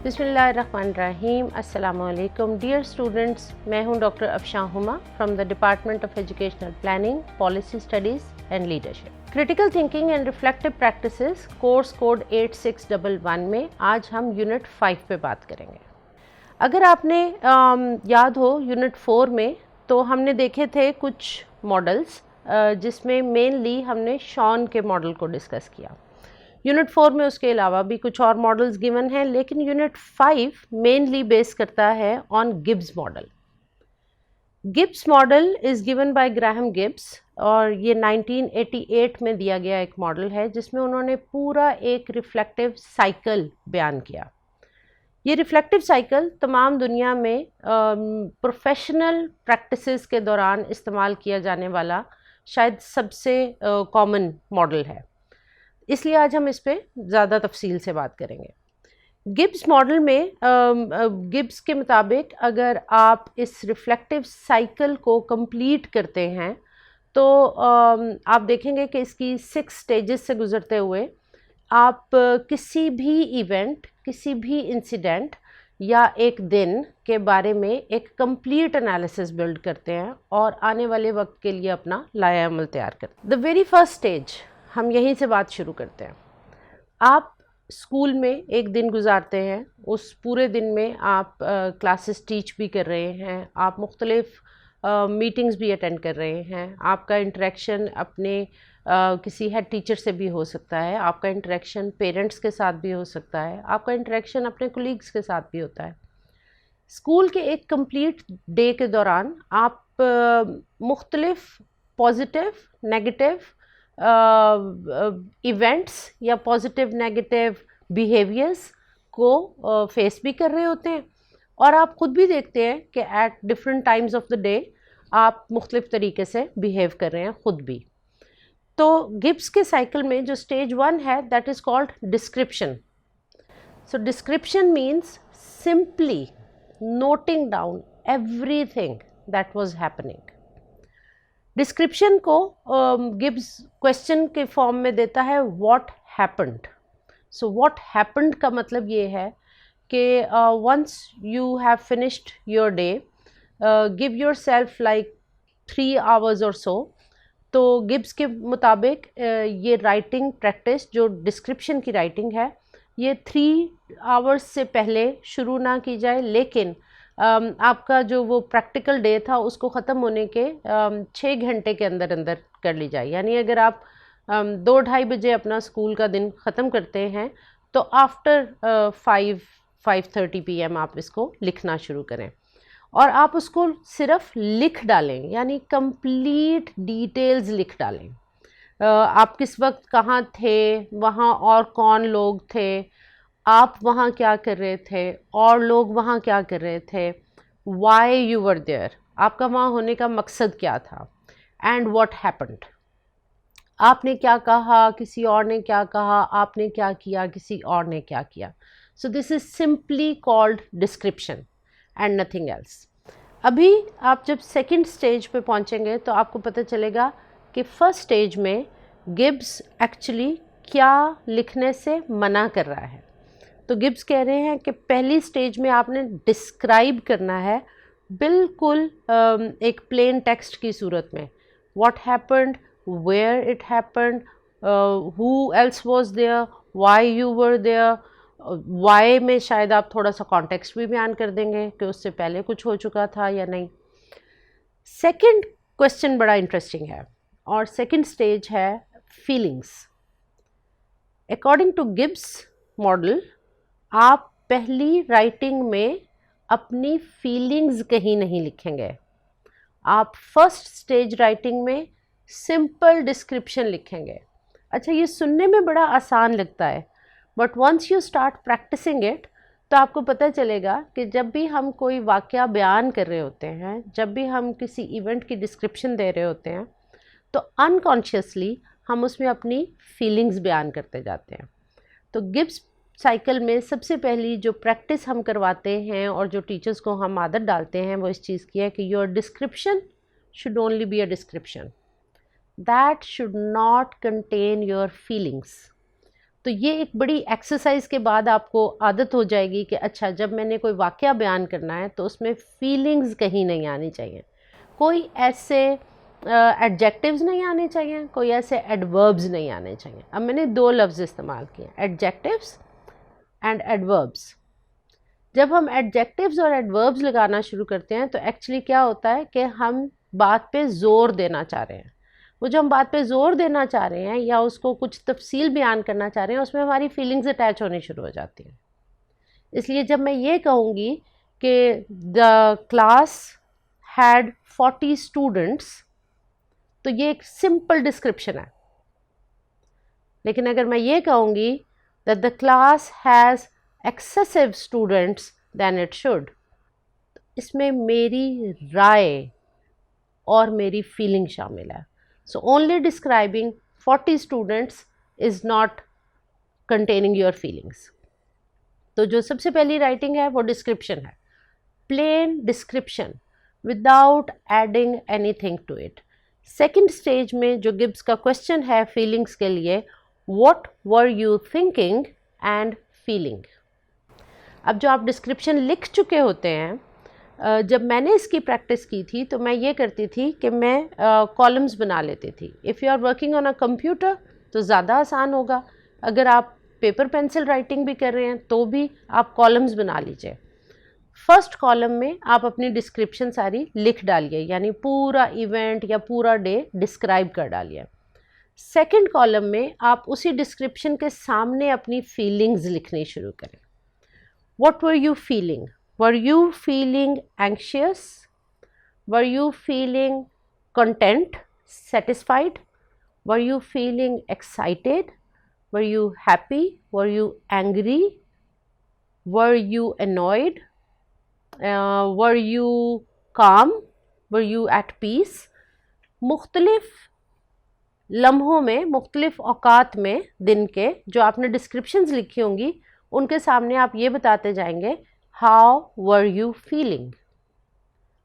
बिस्मिल्लाहिर्रहमानिर्रहीम। अस्सलामुअलैकुम dear students, मैं हूं doctor Afshan Huma from the department of educational planning, policy studies and leadership. Critical thinking and reflective practices course code 8611 में आज हम यूनिट 5 पे बात करेंगे। अगर आपने याद हो यूनिट 4 में तो हमने देखे थे कुछ मॉडल्स जिसमें मेनली हमने शॉन के मॉडल को डिस्कस किया। यूनिट 4 में उसके अलावा भी कुछ और मॉडल्स गिवन हैं, लेकिन यूनिट 5 मेनली बेस करता है on Gibbs model. Gibbs model is given by Graham Gibbs और ये 1988 में दिया गया एक मॉडल है जिसमें उन्होंने पूरा एक रिफ्लेक्टिव साइकिल बयान किया। ये रिफ्लेक्टिव साइकिल तमाम दुनिया में प्रोफेशनल प्रैक्टिसेस के दौरान इस्तेमाल किया जाने वाला शायद सबसे कॉमन मॉडल है, इसलिए आज हम इस पे ज़्यादा तफसील से बात करेंगे। गिब्स मॉडल में गिब्स के मुताबिक अगर आप इस रिफ्लेक्टिव साइकिल को कंप्लीट करते हैं तो आप देखेंगे कि इसकी 6 स्टेजेस से गुजरते हुए आप किसी भी इवेंट, किसी भी इंसिडेंट या एक दिन के बारे में एक कंप्लीट एनालिसिस बिल्ड करते हैं और आने वाले वक्त के लिए अपना लाया अमल तैयार करते हैं। द वेरी फर्स्ट स्टेज, हम यहीं से बात शुरू करते हैं। आप स्कूल में एक दिन गुजारते हैं, उस पूरे दिन में आप क्लासेस टीच भी कर रहे हैं, आप मुख्तलिफ मीटिंग्स भी अटेंड कर रहे हैं, आपका इंटरेक्शन अपने किसी हेड टीचर से भी हो सकता है, आपका इंटरेक्शन पेरेंट्स के साथ भी हो सकता है, आपका इंटरेक्शन अपने कोलीग्स के साथ भी होता है। स्कूल के एक कंप्लीट डे के दौरान आप मुख्तलिफ पॉजिटिव, नेगेटिव इवेंट्स या पॉजिटिव नेगेटिव बिहेवियर्स को फेस भी कर रहे होते हैं और आप ख़ुद भी देखते हैं कि at different times of the day आप मुख्तलिफ तरीके से बिहेव कर रहे हैं ख़ुद भी। तो गिब्स के साइकिल में जो स्टेज 1 है that is called description. So description means simply noting down everything that was happening. Description को गिब्स क्वेश्चन के फॉर्म में देता है what happened. So what happened का मतलब ये है कि once you have finished your day, give yourself like 3 hours और सो। तो गिब्स के मुताबिक ये राइटिंग प्रैक्टिस जो डिस्क्रिप्शन की राइटिंग है ये 3 आवर्स से पहले शुरू ना की जाए, लेकिन आपका जो वो प्रैक्टिकल डे था उसको ख़त्म होने के 6 घंटे के अंदर अंदर कर ली जाए। यानी अगर आप 2-2:30 बजे अपना स्कूल का दिन ख़त्म करते हैं तो आफ्टर 5:30 PM आप इसको लिखना शुरू करें और आप उसको सिर्फ लिख डालें, यानी कंप्लीट डिटेल्स लिख डालें। आप किस वक्त कहाँ थे, वहाँ और कौन लोग थे, आप वहाँ क्या कर रहे थे और लोग वहाँ क्या कर रहे थे, वाई यू वर देयर, आपका वहाँ होने का मकसद क्या था, एंड व्हाट हैपेंड, आपने क्या कहा, किसी और ने क्या कहा, आपने क्या किया, किसी और ने क्या किया। So this is simply called description and nothing else. अभी आप जब सेकंड स्टेज पे पहुँचेंगे तो आपको पता चलेगा कि फर्स्ट स्टेज में गिब्स एक्चुअली क्या लिखने से मना कर रहा है। तो गिब्स कह रहे हैं कि पहली स्टेज में आपने डिस्क्राइब करना है बिल्कुल एक प्लेन टेक्स्ट की सूरत में, what happened, where it happened, who else was there, why you were there. Why में शायद आप थोड़ा सा कॉन्टेक्स्ट भी बयान कर देंगे कि उससे पहले कुछ हो चुका था या नहीं। सेकंड क्वेश्चन बड़ा इंटरेस्टिंग है और सेकंड स्टेज है feelings. According to Gibbs model आप पहली राइटिंग में अपनी फीलिंग्स कहीं नहीं लिखेंगे, आप फर्स्ट स्टेज राइटिंग में सिंपल डिस्क्रिप्शन लिखेंगे। अच्छा, ये सुनने में बड़ा आसान लगता है, but once you start practising it तो आपको पता चलेगा कि जब भी हम कोई वाक़या बयान कर रहे होते हैं, जब भी हम किसी इवेंट की डिस्क्रिप्शन दे रहे होते हैं तो अनकॉन्शियसली हम उसमें अपनी फीलिंग्स बयान करते जाते हैं। तो गिब्स साइकिल में सबसे पहली जो प्रैक्टिस हम करवाते हैं और जो टीचर्स को हम आदत डालते हैं वो इस चीज़ की है कि your description should only be a description, that should not contain your feelings. तो ये एक बड़ी एक्सरसाइज के बाद आपको आदत हो जाएगी कि अच्छा, जब मैंने कोई वाक़या बयान करना है तो उसमें फीलिंग्स कहीं नहीं आनी चाहिए, कोई ऐसे एडजेक्टिव्स नहीं आने चाहिए, कोई ऐसे एडवर्ब्स नहीं आने चाहिए। अब मैंने दो लफ्ज़ इस्तेमाल किए, एडजेक्टिव्स एंड एडवर्ब्स। जब हम एडजेक्टिव्स और एडवर्ब्स लगाना शुरू करते हैं तो एक्चुअली क्या होता है कि हम बात पे ज़ोर देना चाह रहे हैं। वो जो हम बात पे ज़ोर देना चाह रहे हैं या उसको कुछ तफसील बयान करना चाह रहे हैं, उसमें हमारी फीलिंग्स अटैच होनी शुरू हो जाती हैं। इसलिए जब मैं ये कहूँगी कि द क्लास हैड 40 स्टूडेंट्स, तो ये एक सिंपल डिस्क्रिप्शन है। लेकिन अगर मैं ये कहूँगी that the class has excessive students then it should, इसमें मेरी राय और मेरी फीलिंग शामिल है। So only describing 40 students is not containing your feelings. तो जो सबसे पहली राइटिंग है वो डिस्क्रिप्शन है, plain description without adding anything to it. Second stage में जो गिब्स का क्वेश्चन है फीलिंग्स के लिए, what were you thinking and feeling. अब जो आप डिस्क्रिप्शन लिख चुके होते हैं, जब मैंने इसकी प्रैक्टिस की थी तो मैं ये करती थी कि मैं कॉलम्स बना लेती थी। If you are working on a computer तो ज़्यादा आसान होगा, अगर आप पेपर पेंसिल राइटिंग भी कर रहे हैं तो भी आप कॉलम्स बना लीजिए। फर्स्ट कॉलम में आप अपनी डिस्क्रिप्शन सारी लिख डालिए, यानी पूरा इवेंट या पूरा डे डिस्क्राइब कर डालिए। सेकंड कॉलम में आप उसी डिस्क्रिप्शन के सामने अपनी फीलिंग्स लिखनी शुरू करें। What were you feeling? Were you feeling anxious? Were you feeling content, satisfied? Were you feeling excited? Were you happy? Were you angry? Were you annoyed? Were you calm? Were you at peace? मुख्तलिफ लम्हों में, मुख्तलिफ औकात में दिन के जो आपने डिस्क्रिप्शंस लिखी होंगी, उनके सामने आप ये बताते जाएंगे हाउ वर यू फीलिंग,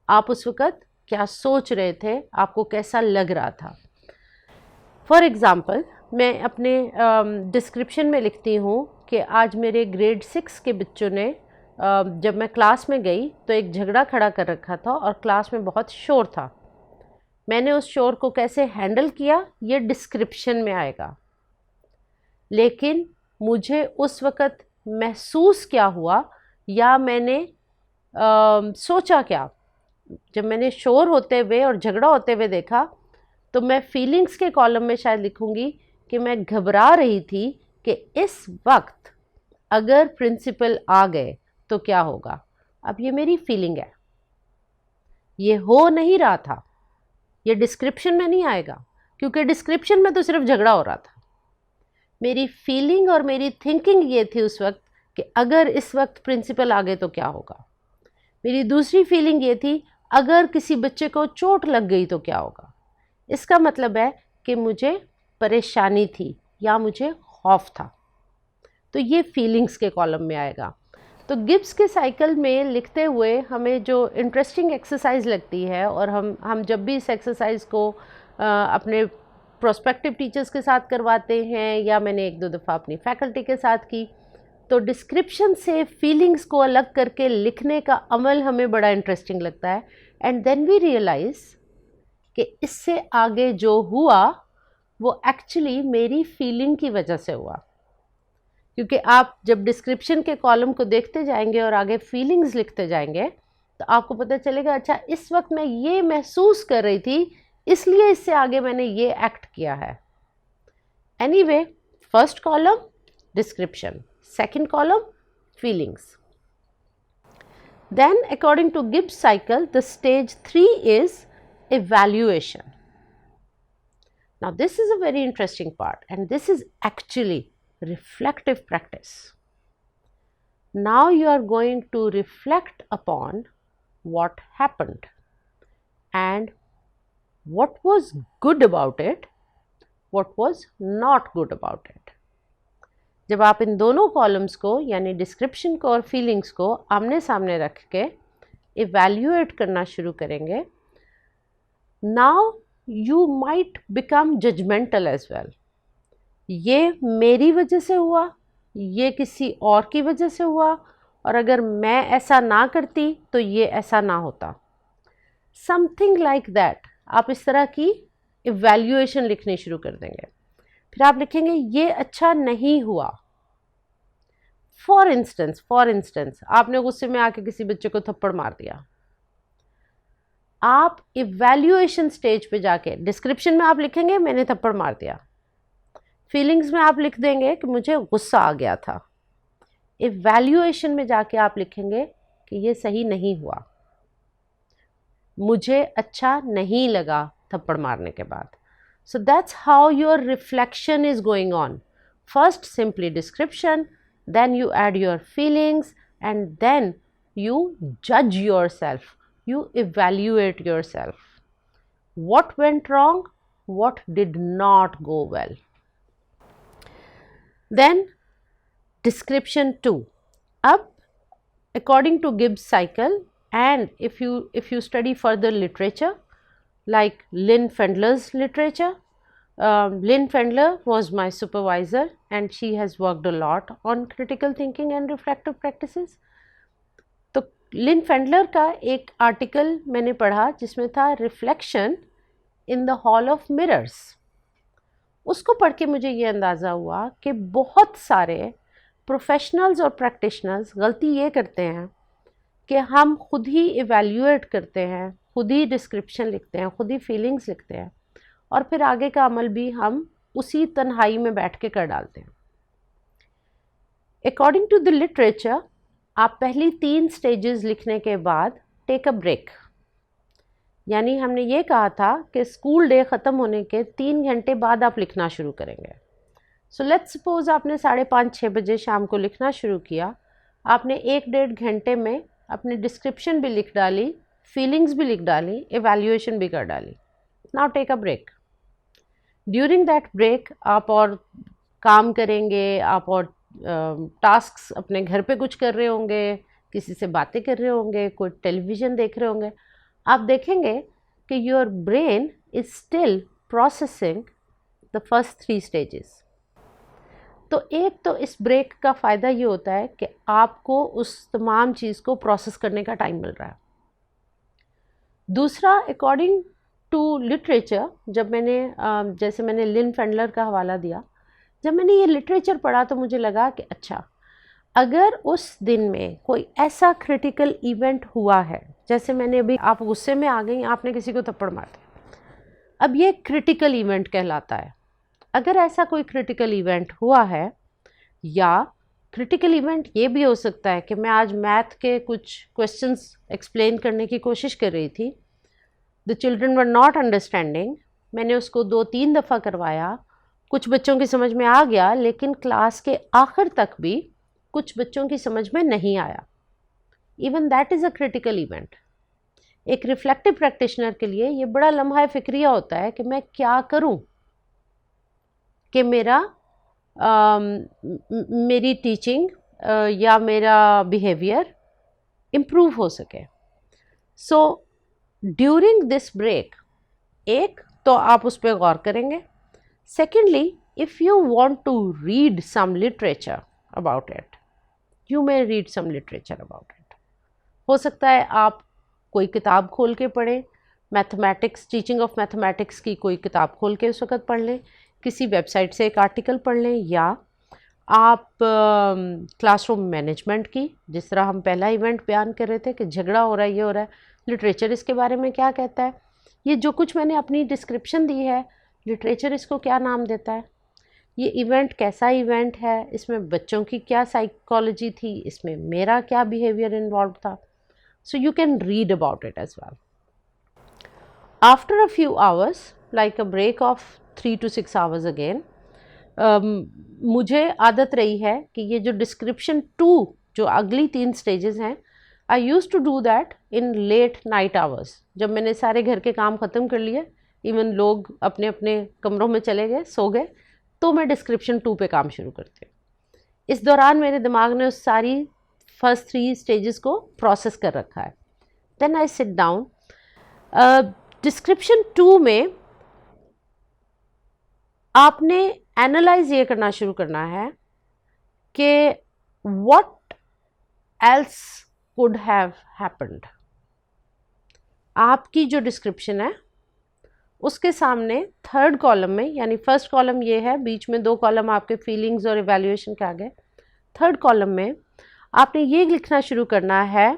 आप उस वक़्त क्या सोच रहे थे, आपको कैसा लग रहा था। फॉर एग्ज़ाम्पल, मैं अपने डिस्क्रिप्शन में लिखती हूँ कि आज मेरे ग्रेड 6 के बच्चों ने जब मैं क्लास में गई तो एक झगड़ा खड़ा कर रखा था और क्लास में बहुत शोर था। मैंने उस शोर को कैसे हैंडल किया ये डिस्क्रिप्शन में आएगा, लेकिन मुझे उस वक़्त महसूस क्या हुआ या मैंने सोचा क्या, जब मैंने शोर होते हुए और झगड़ा होते हुए देखा, तो मैं फीलिंग्स के कॉलम में शायद लिखूंगी कि मैं घबरा रही थी कि इस वक्त अगर प्रिंसिपल आ गए तो क्या होगा। अब ये मेरी फीलिंग है, ये हो नहीं रहा था, ये डिस्क्रिप्शन में नहीं आएगा, क्योंकि डिस्क्रिप्शन में तो सिर्फ झगड़ा हो रहा था। मेरी फीलिंग और मेरी थिंकिंग ये थी उस वक्त कि अगर इस वक्त प्रिंसिपल आ गए तो क्या होगा। मेरी दूसरी फीलिंग ये थी अगर किसी बच्चे को चोट लग गई तो क्या होगा। इसका मतलब है कि मुझे परेशानी थी या मुझे खौफ था, तो ये फीलिंग्स के कॉलम में आएगा। तो गिब्स के साइकिल में लिखते हुए हमें जो इंटरेस्टिंग एक्सरसाइज लगती है, और हम जब भी इस एक्सरसाइज को अपने प्रोस्पेक्टिव टीचर्स के साथ करवाते हैं या मैंने एक दो दफ़ा अपनी फैकल्टी के साथ की, तो डिस्क्रिप्शन से फीलिंग्स को अलग करके लिखने का अमल हमें बड़ा इंटरेस्टिंग लगता है। एंड देन वी रियलाइज़ कि इससे आगे जो हुआ वो एक्चुअली मेरी फीलिंग की वजह से हुआ, क्योंकि आप जब डिस्क्रिप्शन के कॉलम को देखते जाएंगे और आगे फीलिंग्स लिखते जाएंगे तो आपको पता चलेगा अच्छा इस वक्त मैं ये महसूस कर रही थी, इसलिए इससे आगे मैंने ये एक्ट किया है। Anyway, first column description, second column feelings. Then according to Gibbs cycle the stage 3 is evaluation. Now this is a very interesting part, and this is actually reflective practice. Now you are going to reflect upon what happened and what was good about it, what was not good about it. जब आप इन दोनों columns को यानी description को और feelings को आमने सामने रख के इवैल्यूएट करना शुरू करेंगे, now you might become judgmental as well. ये मेरी वजह से हुआ, ये किसी और की वजह से हुआ, और अगर मैं ऐसा ना करती तो ये ऐसा ना होता। Something like that. आप इस तरह की इवैल्यूएशन लिखनी शुरू कर देंगे। फिर आप लिखेंगे ये अच्छा नहीं हुआ। फॉर इंस्टेंस आपने गुस्से में आके किसी बच्चे को थप्पड़ मार दिया। आप इवैल्यूएशन स्टेज पे जाके डिस्क्रिप्शन में आप लिखेंगे मैंने थप्पड़ मार दिया, फीलिंग्स में आप लिख देंगे कि मुझे गुस्सा आ गया था, इवैल्यूएशन में जाके आप लिखेंगे कि ये सही नहीं हुआ, मुझे अच्छा नहीं लगा थप्पड़ मारने के बाद। So that's how your reflection is going on. First simply description, then you add your feelings, and then you judge yourself, you evaluate yourself. What went wrong? What did not go well? Then description 2. Up according to Gibbs cycle, and if you study further literature like Lynn Fendler's literature, Lynn Fendler was my supervisor and she has worked a lot on critical thinking and reflective practices. तो Lynn Fendler का एक article मैंने पढ़ा जिसमें था reflection in the hall of mirrors. उसको पढ़ के मुझे ये अंदाज़ा हुआ कि बहुत सारे प्रोफेशनल्स और प्रैक्टिशनर्स गलती ये करते हैं कि हम खुद ही इवैल्यूएट करते हैं, खुद ही डिस्क्रिप्शन लिखते हैं, खुद ही फीलिंग्स लिखते हैं, और फिर आगे का अमल भी हम उसी तन्हाई में बैठ के कर डालते हैं। अकॉर्डिंग टू द लिटरेचर, आप पहली 3 स्टेजेस लिखने के बाद टेक अ ब्रेक, यानी हमने ये कहा था कि स्कूल डे ख़त्म होने के 3 घंटे बाद आप लिखना शुरू करेंगे। सो लेट्स सपोज आपने 5:30-6 बजे शाम को लिखना शुरू किया, आपने 1-1.5 घंटे में अपनी डिस्क्रिप्शन भी लिख डाली, फीलिंग्स भी लिख डाली, एवैल्यूएशन भी कर डाली। Now take a break. During that break आप और काम करेंगे, आप और टास्क्स अपने घर पे कुछ कर रहे होंगे, किसी से बातें कर रहे होंगे, कोई टेलीविज़न देख रहे होंगे। आप देखेंगे कि your brain is still processing the first 3 stages. तो एक तो इस ब्रेक का फ़ायदा ये होता है कि आपको उस तमाम चीज़ को प्रोसेस करने का टाइम मिल रहा है। दूसरा, अकॉर्डिंग टू लिटरेचर, जब मैंने जैसे मैंने लिन फेंडलर का हवाला दिया, जब मैंने ये लिटरेचर पढ़ा तो मुझे लगा कि अच्छा, अगर उस दिन में कोई ऐसा क्रिटिकल इवेंट हुआ है, जैसे मैंने अभी, आप गुस्से में आ गई, आपने किसी को थप्पड़ मार दिया, अब ये क्रिटिकल इवेंट कहलाता है। अगर ऐसा कोई क्रिटिकल इवेंट हुआ है, या क्रिटिकल इवेंट ये भी हो सकता है कि मैं आज मैथ के कुछ क्वेश्चंस एक्सप्लेन करने की कोशिश कर रही थी, the children were not understanding, मैंने उसको 2-3 दफ़ा करवाया, कुछ बच्चों की समझ में आ गया, लेकिन क्लास के आखिर तक भी कुछ बच्चों की समझ में नहीं आया। Even that is a critical event. एक रिफ्लेक्टिव प्रैक्टिशनर के लिए ये बड़ा लम्हा फ़िक्रिया होता है कि मैं क्या करूं कि मेरी टीचिंग या मेरा बिहेवियर इम्प्रूव हो सके। सो ड्यूरिंग दिस ब्रेक, एक तो आप उस पर गौर करेंगे। Secondly, if you want to read some literature about it, you may read some literature about it. हो सकता है आप कोई किताब खोल के पढ़ें, मैथमेटिक्स, टीचिंग ऑफ मैथमेटिक्स की कोई किताब खोल के उस वक़्त पढ़ लें, किसी वेबसाइट से एक आर्टिकल पढ़ लें, या आप क्लासरूम मैनेजमेंट की, जिस तरह हम पहला इवेंट बयान कर रहे थे कि झगड़ा हो रहा है, ये हो रहा है, लिटरेचर इसके बारे में क्या कहता है, ये जो कुछ मैंने अपनी डिस्क्रिप्शन दी है, लिटरेचर इसको क्या नाम देता है, ये इवेंट कैसा इवेंट है, इसमें बच्चों की क्या साइकोलॉजी थी, इसमें मेरा क्या बिहेवियर इन्वॉल्व था। So you can read about it as well. After a few hours, like a break of 3 to 6 hours again, मुझे आदत रही है कि ये जो डिस्क्रिप्शन 2, जो अगली 3 स्टेजेस हैं, I used to do that in late night hours. जब मैंने सारे घर के काम ख़त्म कर लिए, इवन लोग अपने अपने कमरों में चले गए, सो गए, तो मैं डिस्क्रिप्शन 2 पे काम शुरू करती हूँ। इस दौरान मेरे दिमाग ने उस सारी फर्स्ट 3 स्टेजेस को प्रोसेस कर रखा है। Then I sit down. Description 2 में आपने एनालाइज ये करना शुरू करना है कि what else could have happened. आपकी जो डिस्क्रिप्शन है उसके सामने थर्ड कॉलम में, यानी फर्स्ट कॉलम ये है, बीच में 2 कॉलम आपके फीलिंग्स और इवैल्यूएशन के आ गए, थर्ड कॉलम में आपने ये लिखना शुरू करना है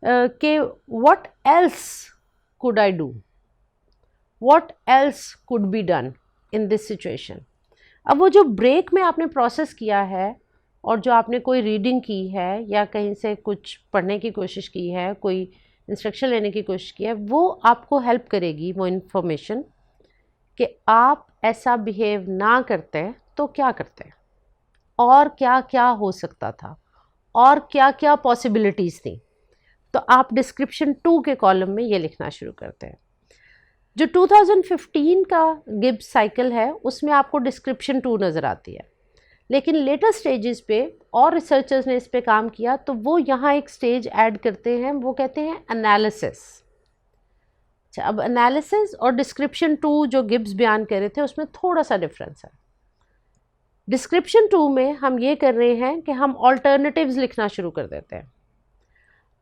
कि what else could I do, what else could be done in this situation. अब वो जो ब्रेक में आपने प्रोसेस किया है और जो आपने कोई रीडिंग की है या कहीं से कुछ पढ़ने की कोशिश की है, कोई इंस्ट्रक्शन लेने की कोशिश की है, वो आपको हेल्प करेगी वो इन्फॉर्मेशन कि आप ऐसा बिहेव ना करते तो क्या करते और क्या क्या हो सकता था और क्या क्या पॉसिबिलिटीज़ थी। तो आप डिस्क्रिप्शन 2 के कॉलम में ये लिखना शुरू करते हैं। जो 2015 का गिब्स साइकिल है उसमें आपको डिस्क्रिप्शन 2 नज़र आती है, लेकिन लेटर स्टेजेस पे और रिसर्चर्स ने इस पे काम किया तो वो यहाँ एक स्टेज ऐड करते हैं, वो कहते हैं एनालिसिस। अच्छा, अब एनालिसिस और डिस्क्रिप्शन 2 जो गिब्स बयान कर रहे थे उसमें थोड़ा सा डिफरेंस है। डिस्क्रिप्शन 2 में हम ये कर रहे हैं कि हम ऑल्टरनेटिव्स लिखना शुरू कर देते हैं।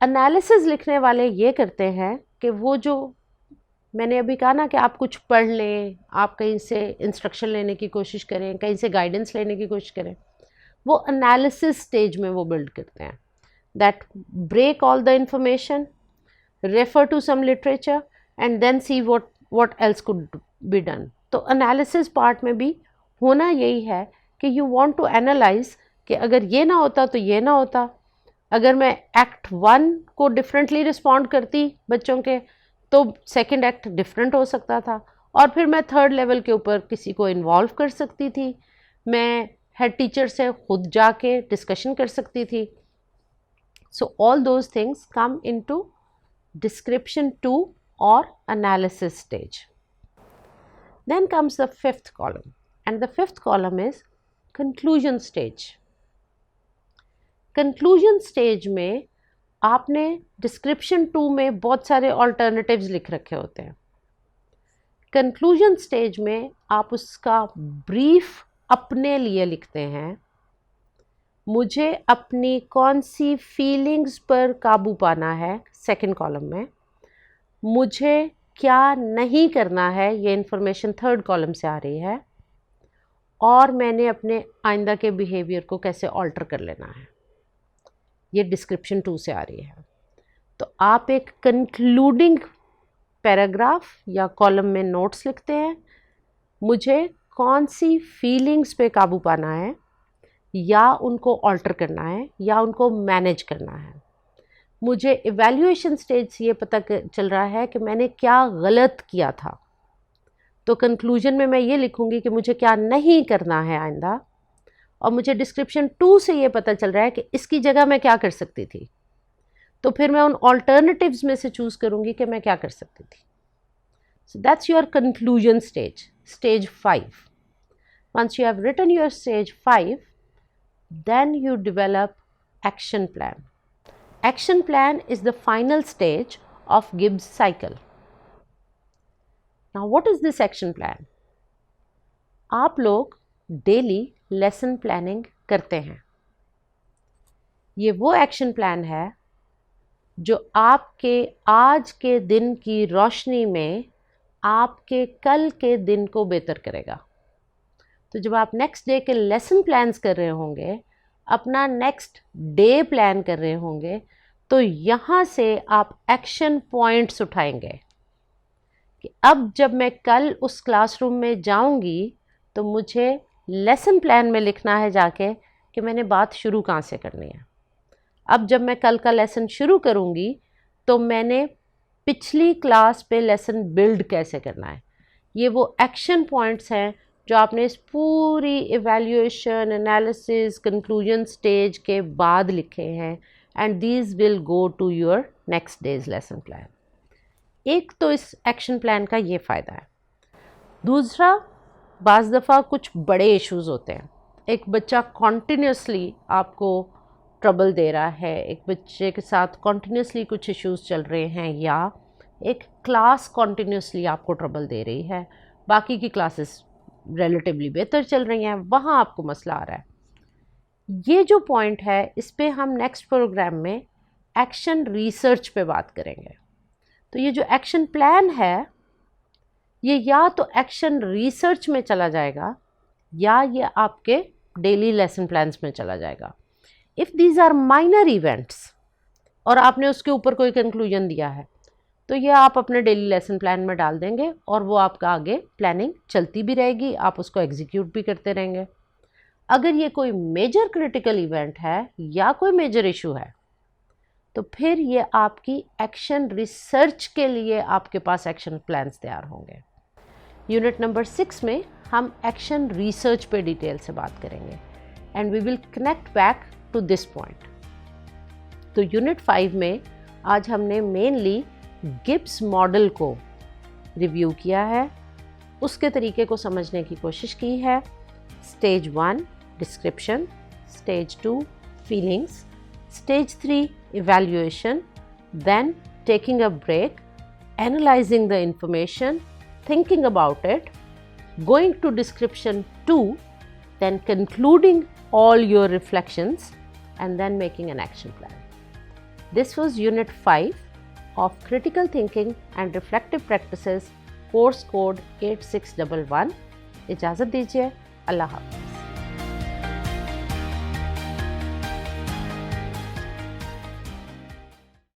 एनालिसिस लिखने वाले ये करते हैं कि वो जो मैंने अभी कहा ना कि आप कुछ पढ़ लें, आप कहीं से इंस्ट्रक्शन लेने की कोशिश करें, कहीं से गाइडेंस लेने की कोशिश करें, वो एनालिसिस स्टेज में वो बिल्ड करते हैं। That break all the information, refer to some literature and then see what else could be done. तो एनालिसिस पार्ट में भी होना यही है कि यू वांट टू एनालाइज कि अगर ये ना होता तो ये ना होता, अगर मैं एक्ट 1 को डिफरेंटली रिस्पॉन्ड करती बच्चों के तो सेकंड एक्ट डिफरेंट हो सकता था, और फिर मैं थर्ड लेवल के ऊपर किसी को इन्वॉल्व कर सकती थी, मैं हेड टीचर से खुद जाके डिस्कशन कर सकती थी। So all those things come into description 2 और analysis stage. Then comes the 5th column and the 5th column is conclusion stage. Conclusion stage में आपने डिस्क्रिप्शन 2 में बहुत सारे ऑल्टरनेटिव्स लिख रखे होते हैं। कंक्लूजन स्टेज में आप उसका ब्रीफ अपने लिए लिखते हैं। मुझे अपनी कौन सी फीलिंग्स पर काबू पाना है, सेकंड कॉलम में। मुझे क्या नहीं करना है, ये इन्फॉर्मेशन थर्ड कॉलम से आ रही है। और मैंने अपने आइंदा के बिहेवियर को कैसे ऑल्टर कर लेना है, ये डिस्क्रिप्शन 2 से आ रही है। तो आप एक कंक्लूडिंग पैराग्राफ या कॉलम में नोट्स लिखते हैं, मुझे कौन सी फीलिंग्स पे काबू पाना है या उनको ऑल्टर करना है या उनको मैनेज करना है। मुझे इवैल्यूएशन स्टेज से ये पता चल रहा है कि मैंने क्या गलत किया था, तो कंक्लूजन में मैं ये लिखूँगी कि मुझे क्या नहीं करना है आइंदा। और मुझे डिस्क्रिप्शन 2 से ये पता चल रहा है कि इसकी जगह मैं क्या कर सकती थी, तो फिर मैं उन ऑल्टरनेटिव्स में से चूज़ करूँगी कि मैं क्या कर सकती थी। So that's your conclusion stage, stage 5। Once you have written your stage 5, then you develop action plan. Action plan is the final stage of Gibbs cycle. Now what is this action plan? आप लोग daily lesson planning करते हैं। ये वो action plan है जो आपके आज के दिन की रोशनी में आपके कल के दिन को बेहतर करेगा। तो जब आप नेक्स्ट डे के लेसन प्लान्स कर रहे होंगे, अपना नेक्स्ट डे प्लान कर रहे होंगे, तो यहाँ से आप एक्शन पॉइंट्स उठाएंगे कि अब जब मैं कल उस क्लासरूम में जाऊँगी तो मुझे लेसन प्लान में लिखना है जाके कि मैंने बात शुरू कहाँ से करनी है। अब जब मैं कल का लेसन शुरू करूँगी तो मैंने पिछली क्लास पे लेसन बिल्ड कैसे करना है। ये वो एक्शन पॉइंट्स हैं जो आपने इस पूरी इवैल्यूएशन, एनालिसिस, कंक्लूजन स्टेज के बाद लिखे हैं, and these will go to your next day's lesson plan. एक तो इस एक्शन प्लान का ये फ़ायदा है। दूसरा, बाज़ दफ़ा कुछ बड़े इश्यूज़ होते हैं। एक बच्चा कॉन्टिन्यूसली आपको ट्रबल दे रहा है, एक बच्चे के साथ कॉन्टिन्यूसली कुछ इश्यूज़ चल रहे हैं, या एक क्लास कॉन्टिन्यूसली आपको ट्रबल दे रही है, बाकी की क्लासेस रिलेटिवली बेहतर चल रही हैं, वहाँ आपको मसला आ रहा है। ये जो पॉइंट है इस पे हम नेक्स्ट प्रोग्राम में एक्शन रिसर्च पे बात करेंगे। तो ये जो एक्शन प्लान है ये या तो एक्शन रिसर्च में चला जाएगा या ये आपके डेली लेसन प्लान्स में चला जाएगा। If these are minor events और आपने उसके ऊपर कोई कंक्लूजन दिया है तो ये आप अपने डेली लेसन प्लान में डाल देंगे और वो आपका आगे प्लानिंग चलती भी रहेगी, आप उसको एग्जीक्यूट भी करते रहेंगे। अगर ये कोई मेजर क्रिटिकल इवेंट है या कोई मेजर इशू है तो फिर ये आपकी एक्शन रिसर्च के लिए आपके पास एक्शन प्लान्स तैयार होंगे। यूनिट नंबर 6 में हम एक्शन रिसर्च पे डिटेल से बात करेंगे and we will connect back to this point. तो यूनिट 5 में आज हमने मेनली गिब्स मॉडल को रिव्यू किया है, उसके तरीके को समझने की कोशिश की है। Stage 1 description, stage 2 feelings, stage 3 evaluation, then taking a break, analysing the information, thinking about it, going to description 2, then concluding all your reflections and then making an action plan. This was unit 5 of critical thinking and reflective practices, course code 8611. इजाज़त दीजिए, अल्लाह हाफ़िज़।